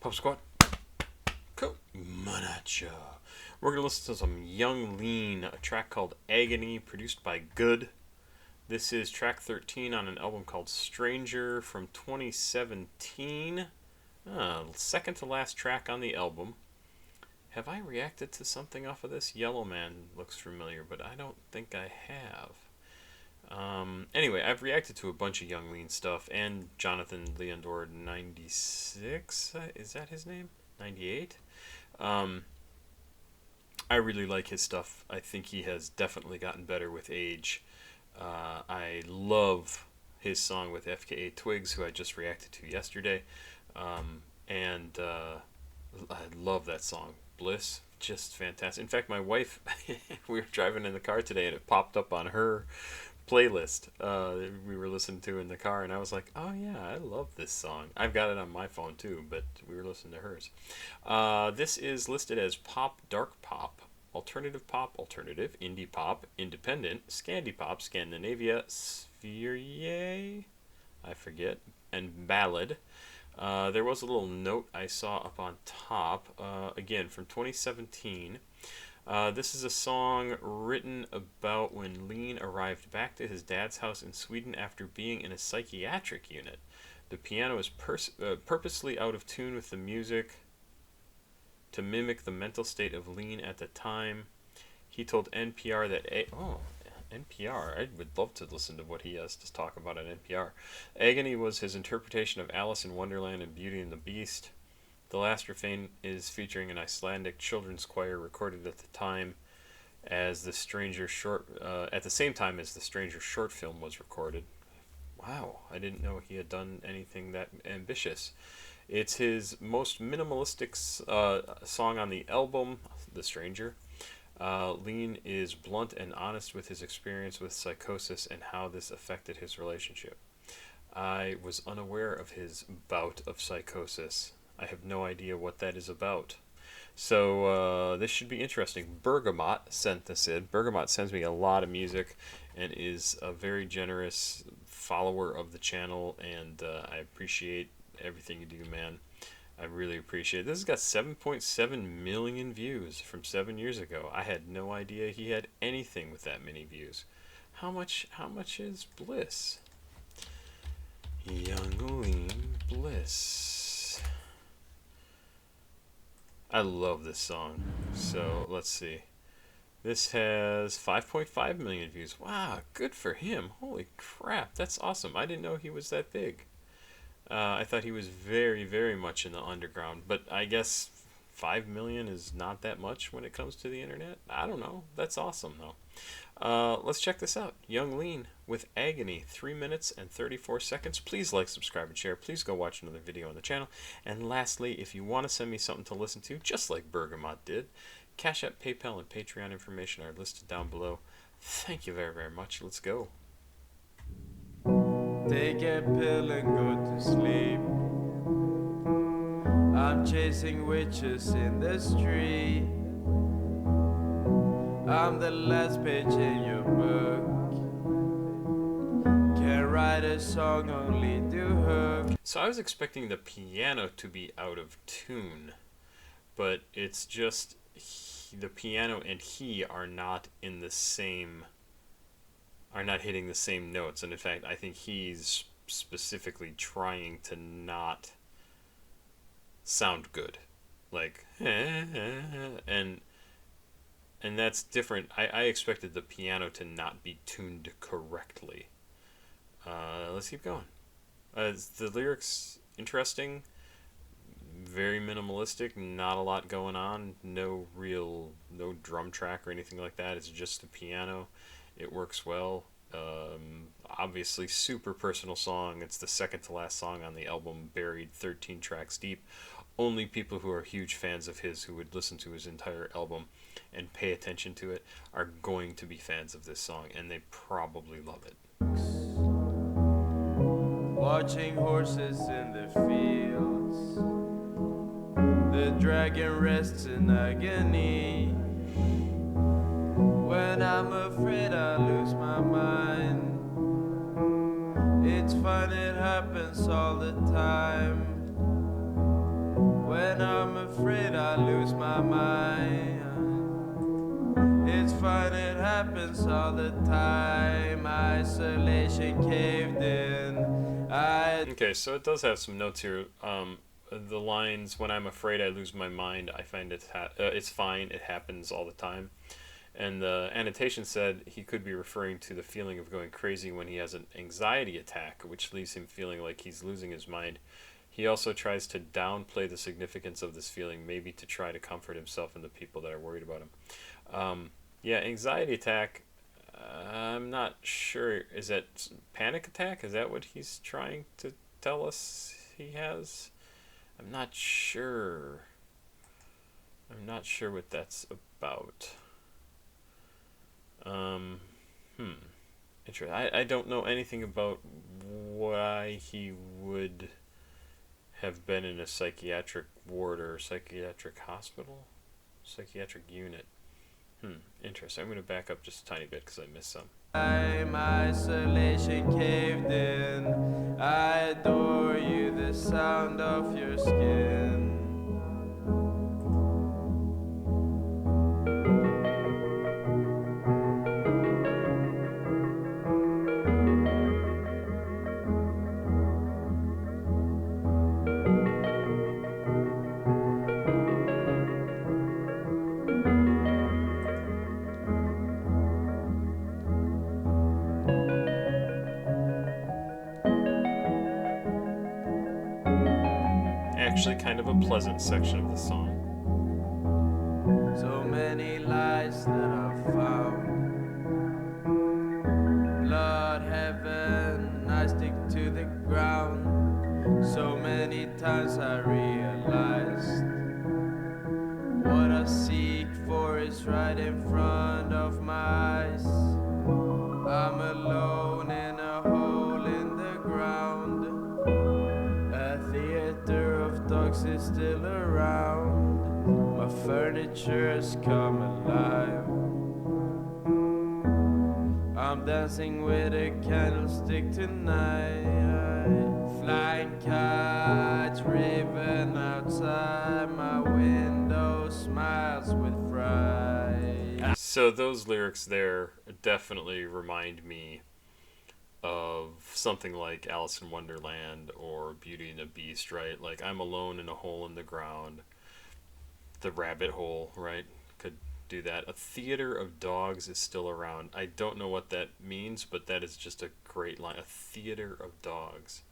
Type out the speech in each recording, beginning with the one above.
Papasquatjon, come on at ya. We're going to listen to some Young Lean, a track called Agony, produced by Good. This is track 13 on an album called Stranger from 2017. Second to last track on the album. Have I reacted to something off of this? Yellow Man looks familiar, but I don't think I have. Anyway, I've reacted to a bunch of Young Lean stuff, and Jonathan Leondor 96, is that his name? 98? I really like his stuff. I think he has definitely gotten better with age. I love his song with FKA Twigs, who I just reacted to yesterday. And I love that song. Bliss, just fantastic. In fact, my wife, we were driving in the car today, and it popped up on her playlist we were listening to in the car, and I was like, oh yeah, I love this song. I've got it on my phone too, but we were listening to hers. This is listed as pop, dark pop, alternative, indie pop, independent, Scandi pop, Scandinavia, Sverige, I forget, and ballad. There was a little note I saw up on top, again from 2017. This is a song written about when Lean arrived back to his dad's house in Sweden after being in a psychiatric unit. The piano is purposely out of tune with the music to mimic the mental state of Lean at the time. He told NPR that NPR, I would love to listen to what he has to talk about on NPR. Agony was his interpretation of Alice in Wonderland and Beauty and the Beast. The last refrain is featuring an Icelandic children's choir recorded at the time as the Stranger short at the same time as the Stranger short film was recorded. Wow, I didn't know he had done anything that ambitious. It's his most minimalistic song on the album, The Stranger. Lean is blunt and honest with his experience with psychosis and how this affected his relationship. I was unaware of his bout of psychosis. I have no idea what that is about. So this should be interesting. Bergamot sent this in. Bergamot sends me a lot of music and is a very generous follower of the channel, and I appreciate everything you do, man. I really appreciate it. This has got 7.7 million views from 7 years ago. I had no idea he had anything with that many views. How much is Bliss? Young Lean Bliss. I love this song. So let's see. This has 5.5 million views. Wow, good for him. Holy crap, that's awesome. I didn't know he was that big. I thought he was very, very much in the underground, but I guess 5 million is not that much when it comes to the internet. I don't know. That's awesome, though. Let's check this out. Young Lean with Agony, 3 minutes and 34 seconds. Please like, subscribe, and share. Please go watch another video on the channel. And lastly, if you want to send me something to listen to, just like Bergamot did, CashApp, PayPal, and Patreon information are listed down below. Thank you very, very much. Let's go. Take a pill and go to sleep. I'm chasing witches in the street. I'm the last page in your book. Can't write a song, only do hook. So I was expecting the piano to be out of tune, but it's just the piano and he are not in the same, are not hitting the same notes. And in fact, I think he's specifically trying to not sound good, like and that's different. I expected the piano to not be tuned correctly. Let's keep going. The lyrics interesting, very minimalistic, not a lot going on, no drum track or anything like that. It's just the piano. It works well. Obviously super personal song. It's the second to last song on the album, buried 13 tracks deep. Only people who are huge fans of his, who would listen to his entire album and pay attention to it, are going to be fans of this song, and they probably love it. Watching horses in the fields, the dragon rests in agony. When I'm afraid I lose my mind, it's fun, it happens all the time. when I'm afraid I lose my mind. It's fine, it happens all the time. Isolation caved in. Okay, so it does have some notes here. The lines, when I'm afraid I lose my mind, I find it's fine, it happens all the time. And the annotation said he could be referring to the feeling of going crazy when he has an anxiety attack, which leaves him feeling like he's losing his mind. He also tries to downplay the significance of this feeling, maybe to try to comfort himself and the people that are worried about him. Yeah, anxiety attack. I'm not sure. Is that panic attack? Is that what he's trying to tell us he has? I'm not sure. I'm not sure what that's about. Interesting. I don't know anything about why he would have been in a psychiatric ward or psychiatric hospital, psychiatric unit. Interesting. I'm going to back up just a tiny bit because I missed some. I'm isolation caved in. I adore you, the sound of your skin. Actually, kind of a pleasant section of the song. So many lies that I've found. Blood, heaven, I stick to the ground. So many times I realized what I seek for is right in front of my eyes. I'm alone in a hole in the ground. A theater of dogs is still around. My furniture has come alive. I'm dancing with a candlestick tonight. Flying kites, raven outside my window, smiles with fright. So those lyrics there definitely remind me of something like Alice in Wonderland or Beauty and the Beast, right? Like, I'm alone in a hole in the ground. The rabbit hole, right? Could do that. A theater of dogs is still around. I don't know what that means, but that is just a great line. A theater of dogs.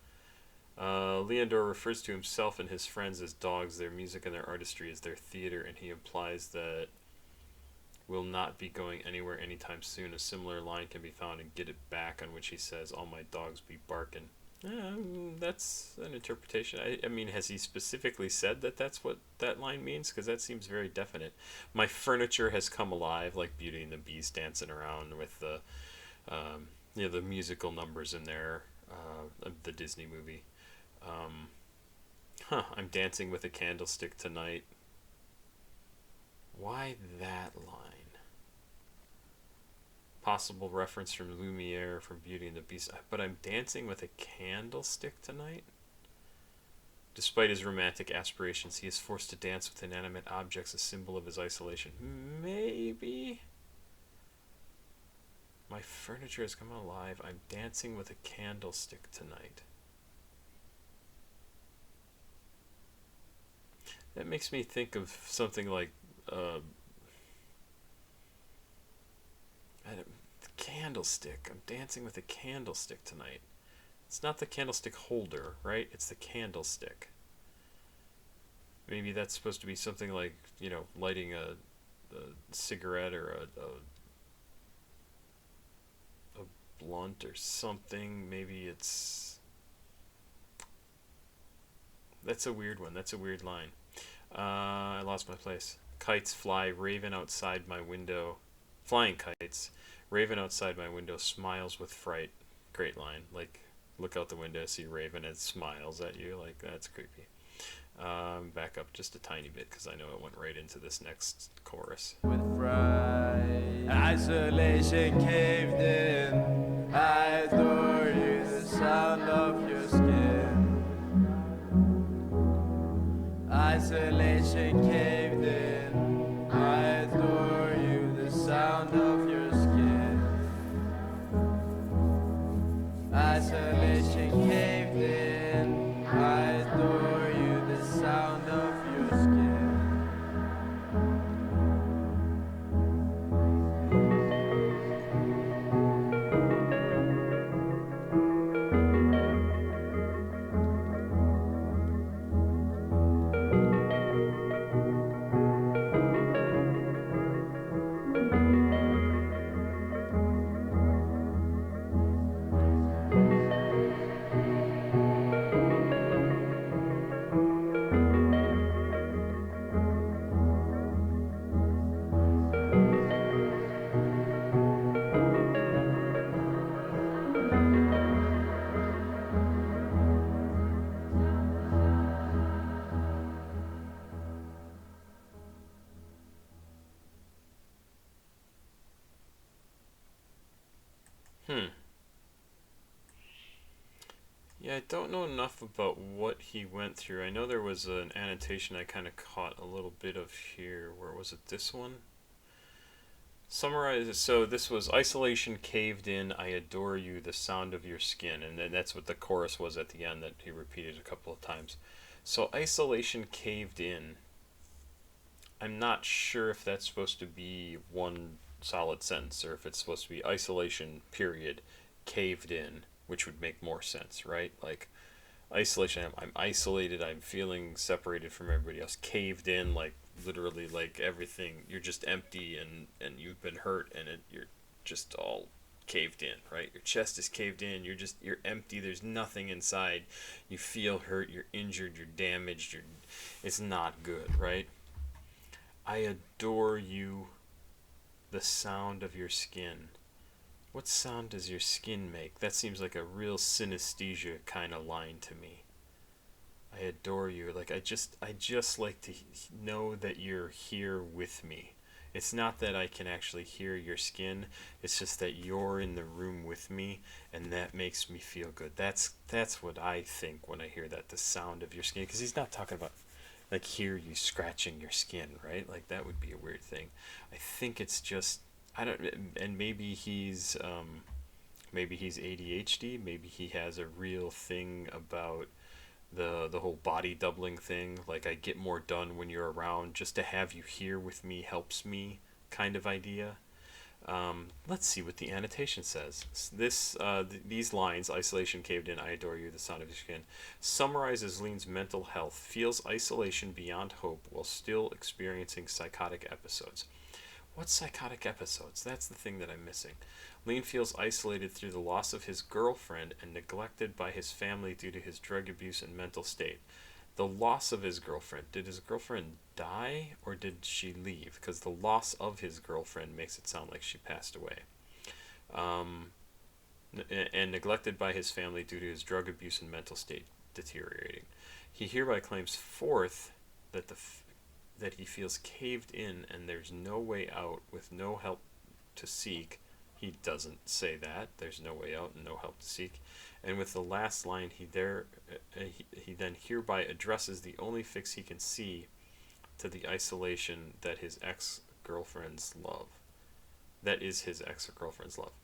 Leandor refers to himself and his friends as dogs. Their music and their artistry is their theater, and he implies that will not be going anywhere anytime soon. A similar line can be found in Get It Back, on which he says, all my dogs be barking. That's an interpretation. I mean, has he specifically said that that's what that line means? Because that seems very definite. My furniture has come alive, like Beauty and the Beast dancing around with the, the musical numbers in there, the Disney movie. I'm dancing with a candlestick tonight. Why that line? Possible reference from Lumiere from Beauty and the Beast. But I'm dancing with a candlestick tonight? Despite his romantic aspirations, he is forced to dance with inanimate objects, a symbol of his isolation. Maybe? My furniture has come alive. I'm dancing with a candlestick tonight. That makes me think of something like the candlestick. I'm dancing with a candlestick tonight. It's not the candlestick holder, right? It's the candlestick. Maybe that's supposed to be something like, lighting a cigarette or a blunt or something. Maybe it's... That's a weird one. That's a weird line. I lost my place. Kites fly, raven outside my window. Flying kites. Raven outside my window smiles with fright. Great line. Like, look out the window, see Raven, and smiles at you. Like, that's creepy. Back up just a tiny bit because I know it went right into this next chorus. With fright, isolation caved in. I adore you, the sound of your skin. Isolation caved in. I adore you, the sound of your skin. Isolation caved in. I adore you, the sound of your skin. Hmm. Yeah, I don't know enough about what he went through. I know there was an annotation I kind of caught a little bit of here. Where was it? This one? Summarize. So this was isolation caved in. I adore you, the sound of your skin, and then that's what the chorus was at the end that he repeated a couple of times. So isolation caved in. I'm not sure if that's supposed to be one solid sentence or if it's supposed to be isolation period caved in, which would make more sense, right? Like isolation, I'm isolated, I'm feeling separated from everybody else. Caved in, like literally, like everything, you're just empty and you've been hurt and you're just all caved in, right? Your chest is caved in, you're empty, there's nothing inside. You feel hurt, you're injured, you're damaged, it's not good, right? I adore you, the sound of your skin. What sound does your skin make? That seems like a real synesthesia kind of line to me. I adore you. Like I just like to know that you're here with me. It's not that I can actually hear your skin. It's just that you're in the room with me, and that makes me feel good. That's what I think when I hear that, the sound of your skin. Because he's not talking about like hear you scratching your skin, right? Like that would be a weird thing. I think it's just I don't, and maybe he's ADHD. Maybe he has a real thing about the whole body doubling thing. Like I get more done when you're around. Just to have you here with me helps me, kind of idea. Let's see what the annotation says. These lines, isolation caved in, I adore you, the sound of your skin, summarizes Lean's mental health, feels isolation beyond hope while still experiencing psychotic episodes. What psychotic episodes? That's the thing that I'm missing. Lean feels isolated through the loss of his girlfriend and neglected by his family due to his drug abuse and mental state. The loss of his girlfriend. Did his girlfriend die or did she leave? Because the loss of his girlfriend makes it sound like she passed away. And neglected by his family due to his drug abuse and mental state deteriorating. He hereby claims fourth that that he feels caved in and there's no way out with no help to seek. He doesn't say that. There's no way out and no help to seek. And with the last line, he then hereby addresses the only fix he can see to the isolation that his ex-girlfriend's love. That is his ex-girlfriend's love.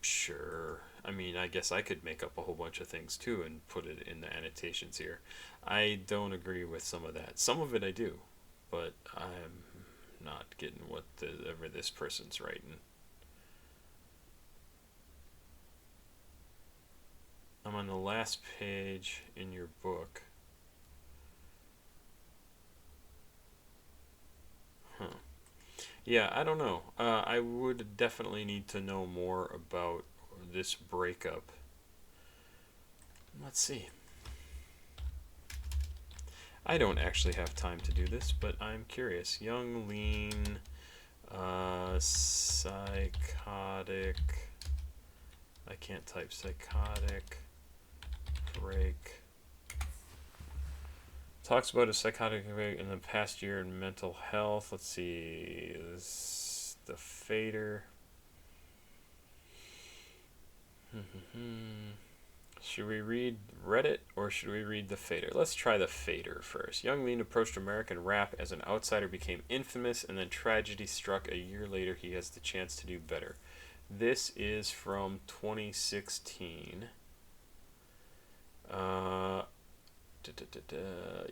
Sure. I mean, I guess I could make up a whole bunch of things too and put it in the annotations here. I don't agree with some of that. Some of it I do, but I'm not getting whatever this person's writing. I'm on the last page in your book. Huh. Yeah, I don't know. I would definitely need to know more about this breakup. Let's see. I don't actually have time to do this, but I'm curious. Young, lean, psychotic. I can't type psychotic break. Talks about a psychotic break in the past year in mental health. Let's see. The fader. Should we read Reddit or should we read the Fader? Let's try the Fader first. Young Lean approached American rap as an outsider, became infamous, and then tragedy struck. A year later, he has the chance to do better. This is from 2016.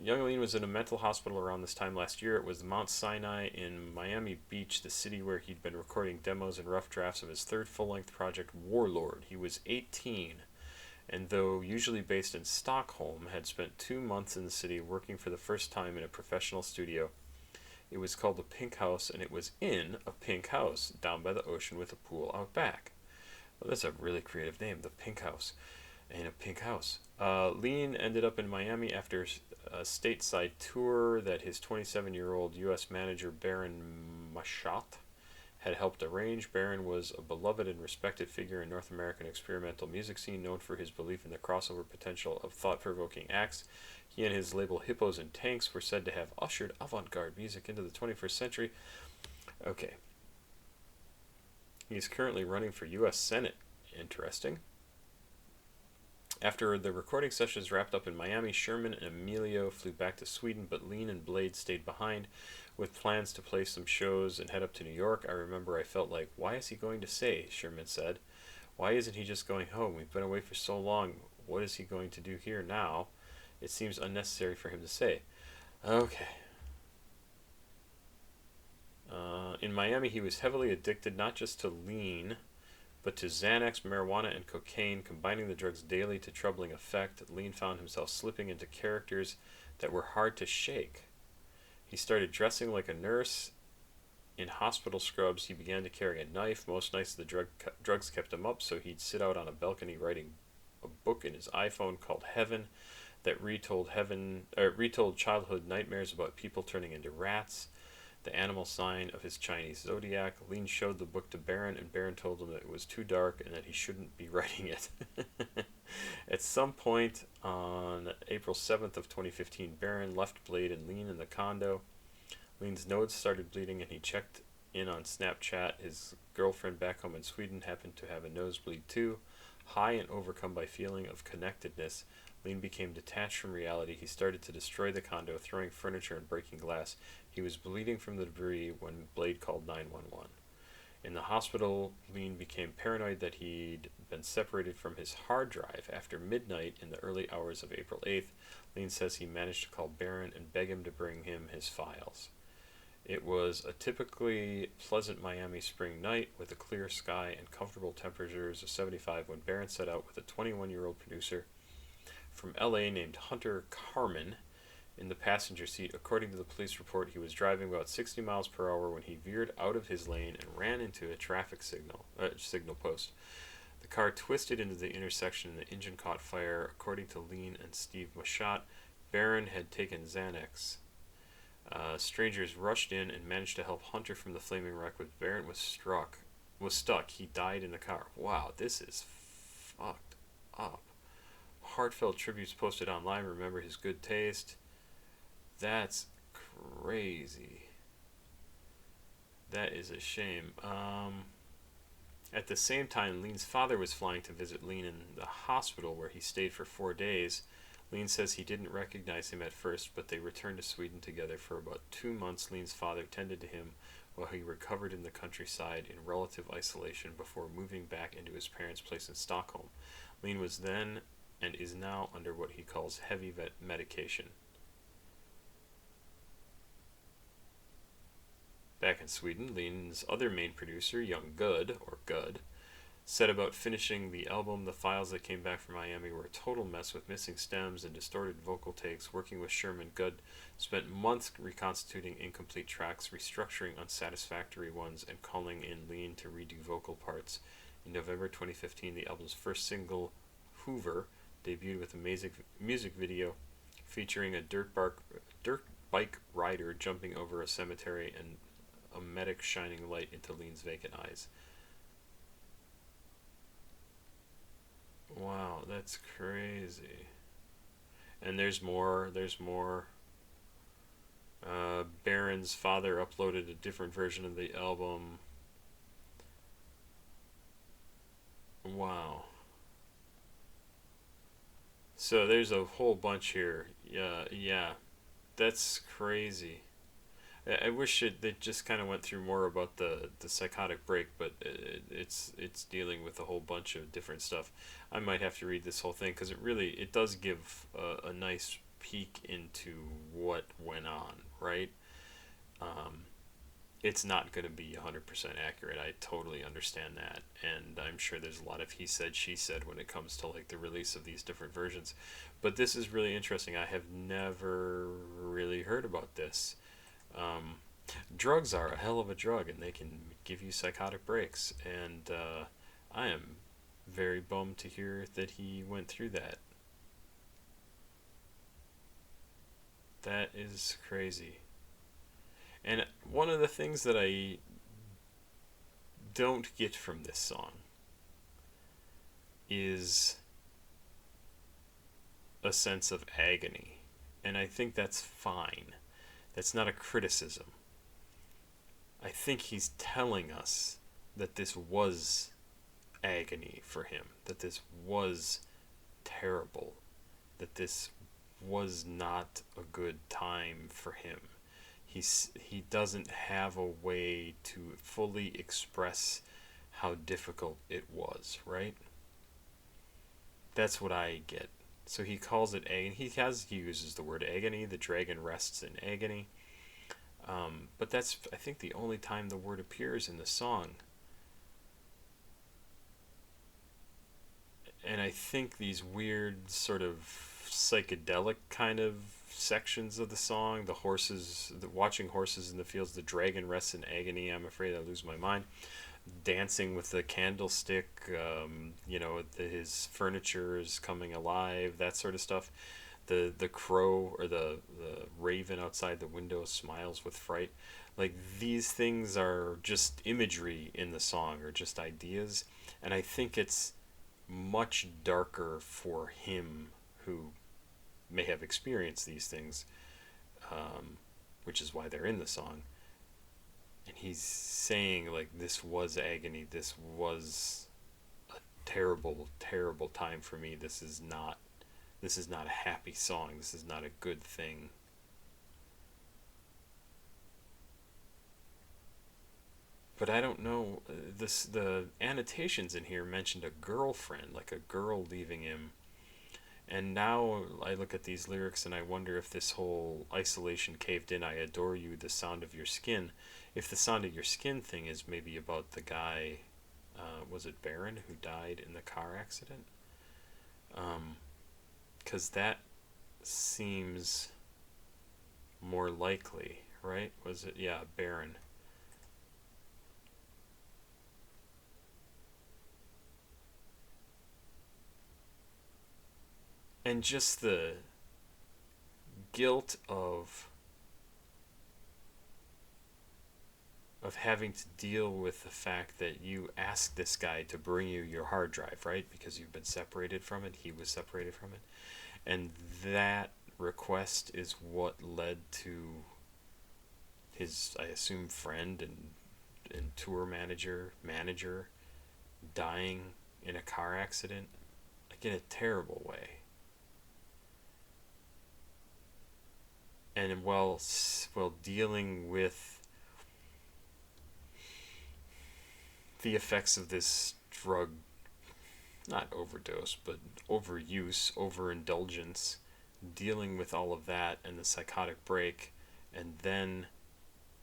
Young Lean was in a mental hospital around this time last year. It was Mount Sinai in Miami Beach, the city where he'd been recording demos and rough drafts of his third full-length project, Warlord. He was 18, and though usually based in Stockholm, had spent 2 months in the city working for the first time in a professional studio. It was called the Pink House, and it was in a pink house down by the ocean with a pool out back. Well, that's a really creative name, the Pink House. In a pink house. Lean ended up in Miami after a stateside tour that his 27-year-old U.S. manager Baron Machat had helped arrange. Baron was a beloved and respected figure in North American experimental music scene, known for his belief in the crossover potential of thought-provoking acts. He and his label Hippos and Tanks were said to have ushered avant-garde music into the 21st century. Okay. He's currently running for U.S. Senate. Interesting. After the recording sessions wrapped up in Miami, Sherman and Emilio flew back to Sweden, but Lean and Blade stayed behind with plans to play some shows and head up to New York. I remember I felt like, why is he going to say? Sherman said. Why isn't he just going home? We've been away for so long. What is he going to do here now? It seems unnecessary for him to say. Okay. In Miami, he was heavily addicted not just to lean, but to Xanax, marijuana, and cocaine, combining the drugs daily to troubling effect. Lean found himself slipping into characters that were hard to shake. He started dressing like a nurse in hospital scrubs. He began to carry a knife. Most nights the drugs kept him up, so he'd sit out on a balcony writing a book in his iPhone called Heaven that retold childhood nightmares about people turning into rats, the animal sign of his Chinese zodiac. Lean showed the book to Baron, and Baron told him that it was too dark and that he shouldn't be writing it. At some point on April 7th of 2015, Baron left Blade and Lean in the condo. Lean's nose started bleeding, and he checked in on Snapchat. His girlfriend back home in Sweden happened to have a nosebleed too. High and overcome by feeling of connectedness, Lean became detached from reality. He started to destroy the condo, throwing furniture and breaking glass. He was bleeding from the debris when Blade called 911. In the hospital, Lean became paranoid that he'd been separated from his hard drive. After midnight in the early hours of April 8th, Lean says he managed to call Baron and beg him to bring him his files. It was a typically pleasant Miami spring night with a clear sky and comfortable temperatures of 75 when Baron set out with a 21-year-old producer from LA named Hunter Carmen in the passenger seat. According to the police report, he was driving about 60 miles per hour when he veered out of his lane and ran into a traffic signal post. The car twisted into the intersection and the engine caught fire. According to Lean and Steve Machat, Baron had taken Xanax. Strangers rushed in and managed to help Hunter from the flaming wreck, but Baron was stuck. He died in the car. Wow, this is fucked up. Heartfelt tributes posted online remember his good taste. That's crazy. That is a shame. At the same time, Lean's father was flying to visit Lean in the hospital where he stayed for 4 days. Lean says he didn't recognize him at first, but they returned to Sweden together for about 2 months. Lean's father tended to him while he recovered in the countryside in relative isolation before moving back into his parents' place in Stockholm. Lean was then and is now under what he calls heavy medication. Back in Sweden, Lean's other main producer, Young Good, or Good, said about finishing the album, the files that came back from Miami were a total mess with missing stems and distorted vocal takes. Working with Sherman, Good spent months reconstituting incomplete tracks, restructuring unsatisfactory ones, and calling in Lean to redo vocal parts. In November 2015, the album's first single, Hoover, debuted with a music video featuring a dirt bike rider jumping over a cemetery and a medic shining light into Lean's vacant eyes. Wow, that's crazy. And there's more. Baron's father uploaded a different version of the album. Wow. So there's a whole bunch here. Yeah, yeah, that's crazy. I wish they just kind of went through more about the psychotic break, but it's dealing with a whole bunch of different stuff. I might have to read this whole thing because it does give a nice peek into what went on, right? Um, it's not going to be 100% accurate. I totally understand that, and I'm sure there's a lot of he said she said when it comes to like the release of these different versions. But this is really interesting. I have never really heard about this. um, Drugs are a hell of a drug, and they can give you psychotic breaks. And I am very bummed to hear that he went through that. That is crazy. And one of the things that I don't get from this song is a sense of agony. And I think that's fine. That's not a criticism. I think he's telling us that this was agony for him, that this was terrible, that this was not a good time for him. He doesn't have a way to fully express how difficult it was, right? That's what I get. So he calls it agony. He uses the word agony. The dragon rests in agony. But that's, I think, the only time the word appears in the song. And I think these weird sort of psychedelic kind of sections of the song, the watching horses in the fields, the dragon rests in agony, I'm afraid I lose my mind, dancing with the candlestick, his furniture is coming alive, that sort of stuff. The crow or the raven outside the window smiles with fright. Like, these things are just imagery in the song, or just ideas. And I think it's much darker for him who may have experienced these things, which is why they're in the song. And he's saying, like, this was agony, this was a terrible, terrible time for me. This is not a happy song. This is not a good thing. But I don't know. The annotations in here mentioned a girlfriend, like a girl leaving him. And now I look at these lyrics and I wonder if this whole isolation caved in. I adore you, the sound of your skin. If the sound of your skin thing is maybe about the guy, was it Baron, who died in the car accident? Because that seems more likely, right? Was it? Yeah, Baron. And just the guilt of having to deal with the fact that you asked this guy to bring you your hard drive, right? Because you've been separated from it, he was separated from it. And that request is what led to his, I assume, friend and tour manager dying in a car accident, like in a terrible way. And while dealing with the effects of this drug, not overdose, but overuse, overindulgence, dealing with all of that and the psychotic break, and then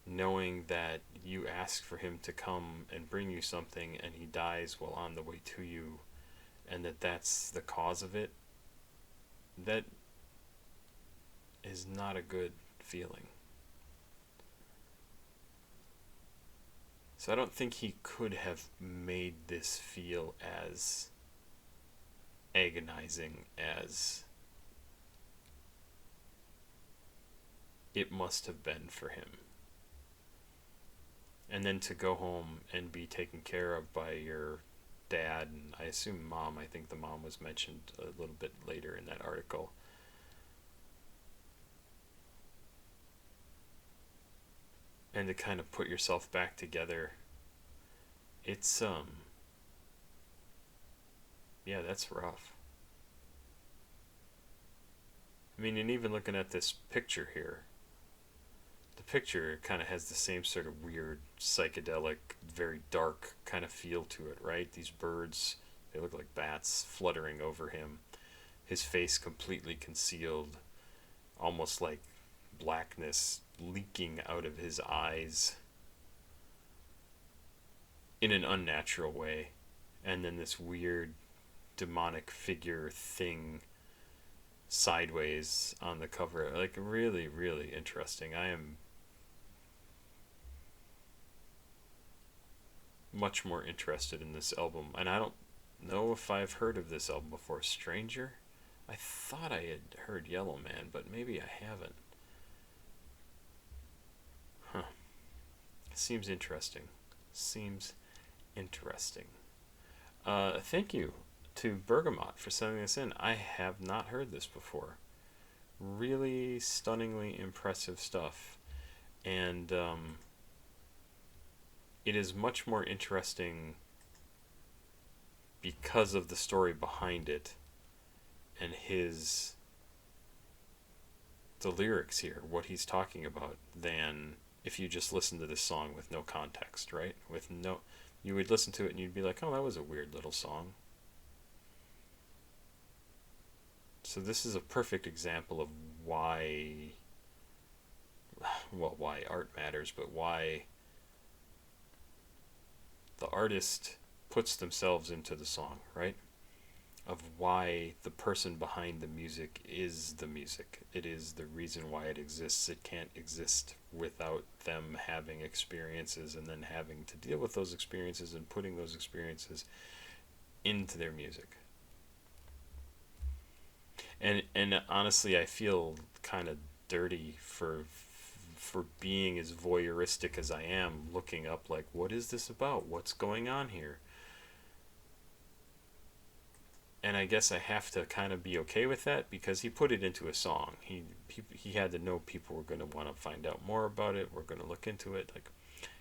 knowing that you ask for him to come and bring you something and he dies while on the way to you, and that's the cause of it, that is not a good feeling. So I don't think he could have made this feel as agonizing as it must have been for him. And then to go home and be taken care of by your dad, and I assume mom. I think the mom was mentioned a little bit later in that article. And to kind of put yourself back together, it's yeah, that's rough. I mean, and even looking at this picture here, the picture kind of has the same sort of weird, psychedelic, very dark kind of feel to it, right? These birds, they look like bats fluttering over him. His face completely concealed, almost like blackness leaking out of his eyes in an unnatural way. And then this weird demonic figure thing sideways on the cover. Like, really, really interesting. I am much more interested in this album, and I don't know if I've heard of this album before. Stranger? I thought I had heard Yellow Man, but maybe I haven't. Huh. Seems interesting. Seems interesting. Thank you to Bergamot for sending this in. I have not heard this before. Really stunningly impressive stuff. And it is much more interesting because of the story behind it and the lyrics here, what he's talking about, than if you just listen to this song with no context, right? You would listen to it and you'd be like, oh, that was a weird little song. So this is a perfect example of why art matters, but why the artist puts themselves into the song, right? Of why the person behind the music is the music. It is the reason why it exists. It can't exist without them having experiences and then having to deal with those experiences and putting those experiences into their music. And honestly, I feel kind of dirty for being as voyeuristic as I am, looking up like, what is this about? What's going on here? And I guess I have to kind of be okay with that because he put it into a song. He had to know people were going to want to find out more about it. We're going to look into it. Like,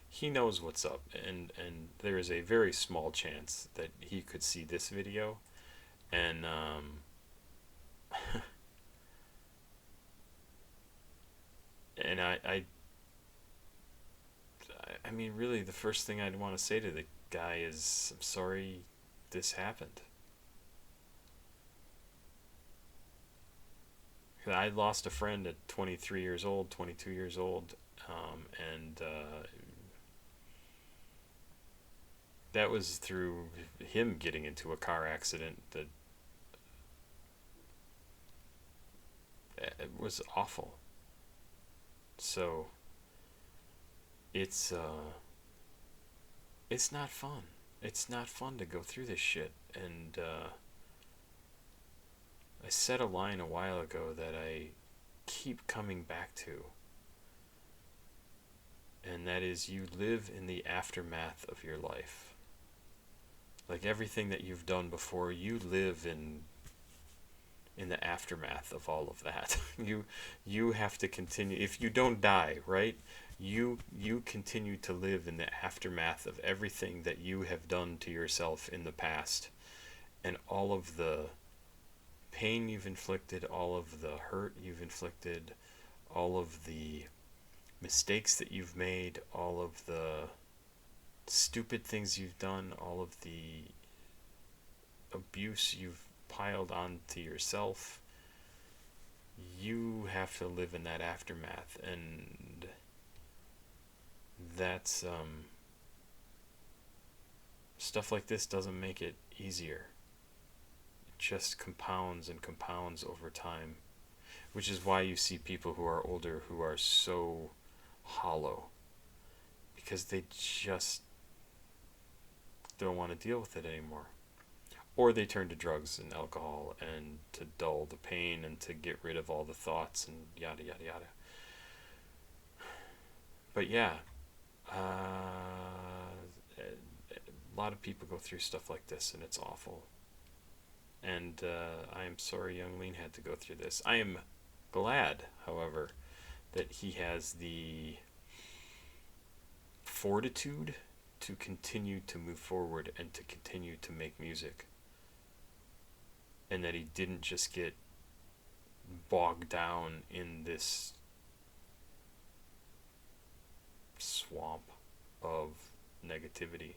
he knows what's up, and there is a very small chance that he could see this video, and and I mean, really, the first thing I'd want to say to the guy is, I'm sorry this happened. I lost a friend at 23 years old, 22 years old, and that was through him getting into a car accident that it was awful. So it's not fun. It's not fun to go through this shit, and I said a line a while ago that I keep coming back to, and that is, you live in the aftermath of your life. Like, everything that you've done before, you live in the aftermath of all of that. You have to continue. If you don't die, right? You continue to live in the aftermath of everything that you have done to yourself in the past, and all of the pain you've inflicted, all of the hurt you've inflicted, all of the mistakes that you've made, all of the stupid things you've done, all of the abuse you've piled onto yourself. You have to live in that aftermath, and that's stuff like this doesn't make it easier. Just compounds and compounds over time, which is why you see people who are older who are so hollow, because they just don't want to deal with it anymore, or they turn to drugs and alcohol and to dull the pain and to get rid of all the thoughts and yada yada yada. But yeah, a lot of people go through stuff like this, and it's awful. And I am sorry young Lean had to go through this. I am glad, however, that he has the fortitude to continue to move forward and to continue to make music. And that he didn't just get bogged down in this swamp of negativity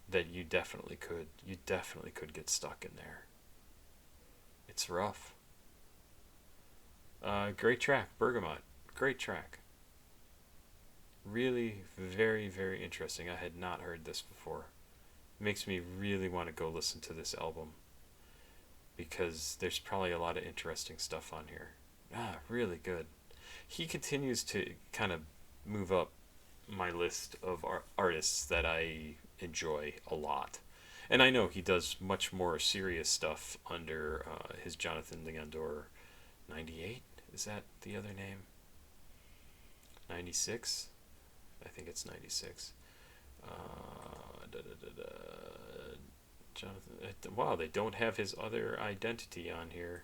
that you definitely could get stuck in there. It's rough. Great track, Bergamot. Great track. Really, very, very interesting. I had not heard this before. Makes me really want to go listen to this album because there's probably a lot of interesting stuff on here. Really good. He continues to kind of move up my list of artists that I enjoy a lot. And I know he does much more serious stuff under his Jonathan Leandor 98. Is that the other name? 96? I think it's 96. Jonathan. Wow, they don't have his other identity on here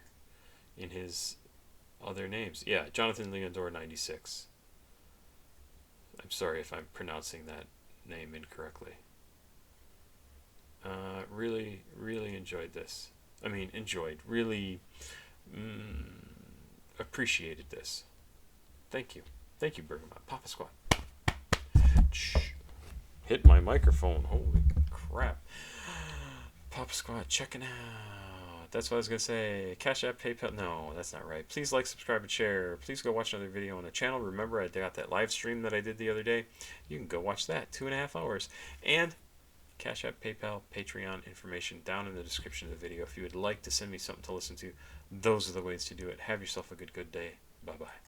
in his other names. Yeah, Jonathan Leandor 96. I'm sorry if I'm pronouncing that name incorrectly. Really, really enjoyed this. I mean, enjoyed. Really appreciated this. Thank you. Thank you, Bergamot. Papa Squat. Hit my microphone. Holy crap. Papa Squat, checking out. That's what I was going to say. CashApp, PayPal. No, that's not right. Please like, subscribe, and share. Please go watch another video on the channel. Remember, I got that live stream that I did the other day. You can go watch that. 2.5 hours. And CashApp, PayPal, Patreon information down in the description of the video. If you would like to send me something to listen to, those are the ways to do it. Have yourself a good day. Bye-bye.